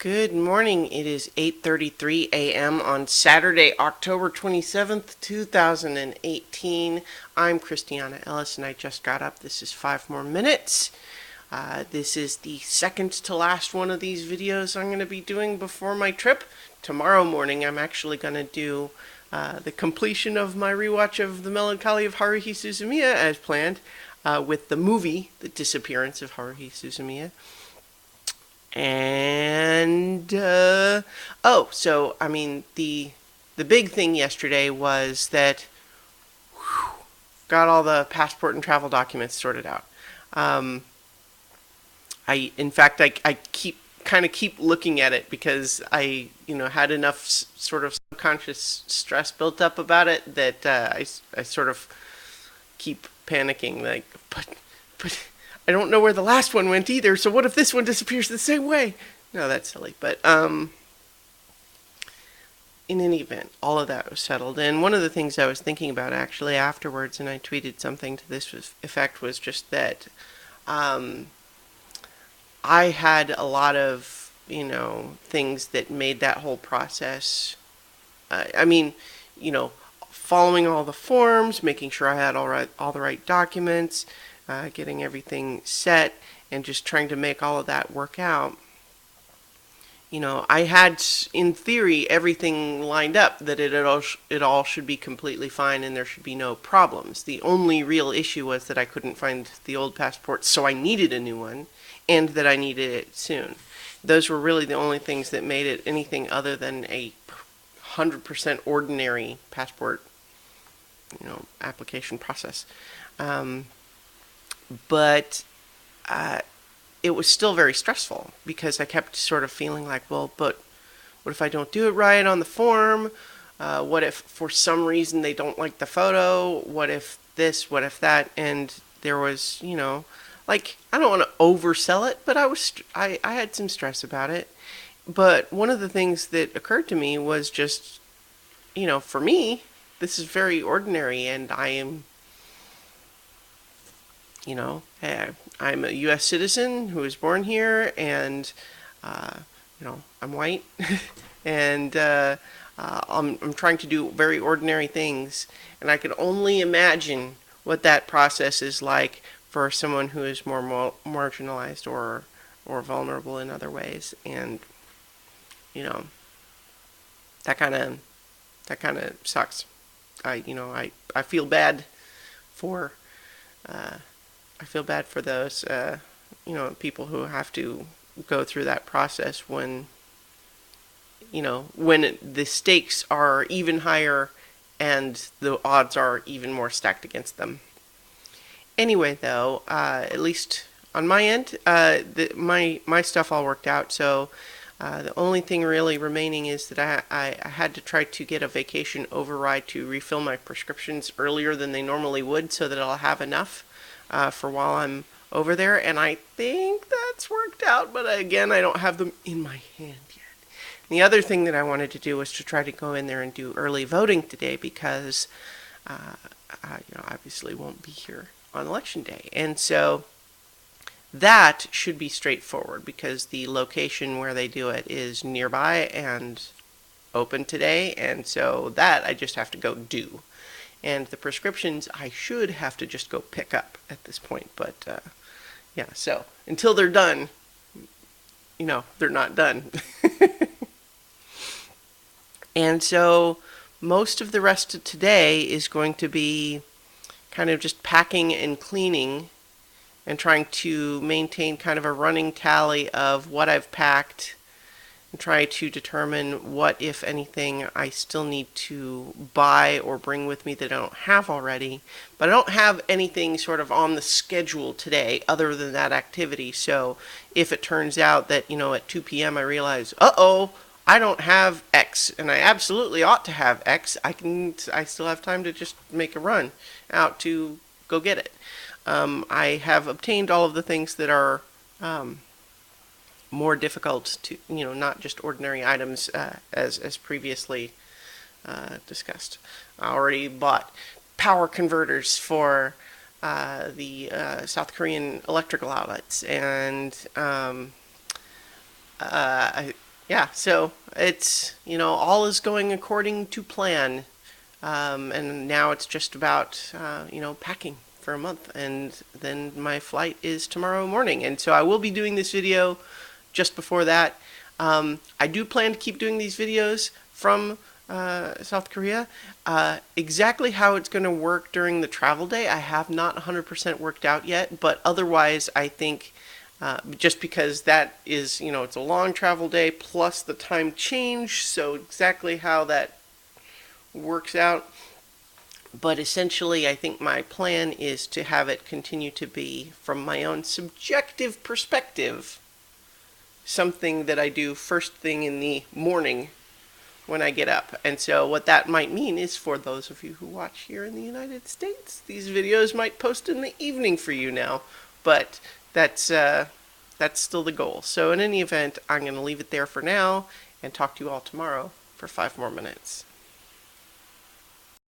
Good morning. It is 8:33 a.m. on Saturday, October 27th, 2018. I'm Christiana Ellis and I just got up. This is 5 more minutes. This is the second to last one of these videos I'm going to be doing before my trip. Tomorrow morning I'm actually going to do the completion of my rewatch of The Melancholy of Haruhi Suzumiya as planned, with the movie The Disappearance of Haruhi Suzumiya. And the big thing yesterday was that got all the passport and travel documents sorted out. I keep looking at it because I had enough sort of subconscious stress built up about it that I sort of keep panicking, like, but I don't know where the last one went either, so what if this one disappears the same way? No, that's silly. But in any event, all of that was settled. And one of the things I was thinking about actually afterwards, and I tweeted something to this effect, was just that I had a lot of, things that made that whole process, following all the forms, making sure I had all the right documents, getting everything set, and just trying to make all of that work out. I had, in theory, everything lined up that it all should be completely fine and there should be no problems. The only real issue was that I couldn't find the old passport, so I needed a new one, and that I needed it soon. Those were really the only things that made it anything other than a 100% ordinary passport, application process. But it was still very stressful because I kept sort of feeling like, well, but what if I don't do it right on the form? What if for some reason they don't like the photo? What if this? What if that? And there was, I don't want to oversell it, but I had some stress about it. But one of the things that occurred to me was just, for me, this is very ordinary, and I am, I'm a U.S. citizen who was born here, and, I'm white, and I'm trying to do very ordinary things, and I can only imagine what that process is like for someone who is more marginalized or vulnerable in other ways, and, that kind of sucks. I feel bad for those, people who have to go through that process when the stakes are even higher and the odds are even more stacked against them. Anyway, though, at least on my end, my stuff all worked out, so the only thing really remaining is that I had to try to get a vacation override to refill my prescriptions earlier than they normally would so that I'll have enough for while I'm over there, and I think that's worked out, but again, I don't have them in my hand yet. The other thing that I wanted to do was to try to go in there and do early voting today because I obviously won't be here on election day, and so that should be straightforward because the location where they do it is nearby and open today, and so that I just have to go do. And the prescriptions I should have to just go pick up at this point, but so until they're done, they're not done. And so most of the rest of today is going to be kind of just packing and cleaning and trying to maintain kind of a running tally of what I've packed and try to determine what, if anything, I still need to buy or bring with me that I don't have already. But I don't have anything sort of on the schedule today other than that activity. So if it turns out that, at 2 p.m. I realize, I don't have X, and I absolutely ought to have X, I still have time to just make a run out to go get it. I have obtained all of the things that are more difficult to, not just ordinary items as previously discussed. I already bought power converters for the South Korean electrical outlets, and yeah, so it's, all is going according to plan. And now it's just about, packing for a month. And then my flight is tomorrow morning. And so I will be doing this video just before that. I do plan to keep doing these videos from South Korea. Exactly how it's going to work during the travel day, I have not 100% worked out yet. But otherwise, I think just because that is, it's a long travel day plus the time change. So exactly how that works out. But essentially, I think my plan is to have it continue to be, from my own subjective perspective, something that I do first thing in the morning when I get up. And so what that might mean is, for those of you who watch here in the United States, these videos might post in the evening for you now. But that's still the goal. So in any event, I'm going to leave it there for now and talk to you all tomorrow for 5 more minutes.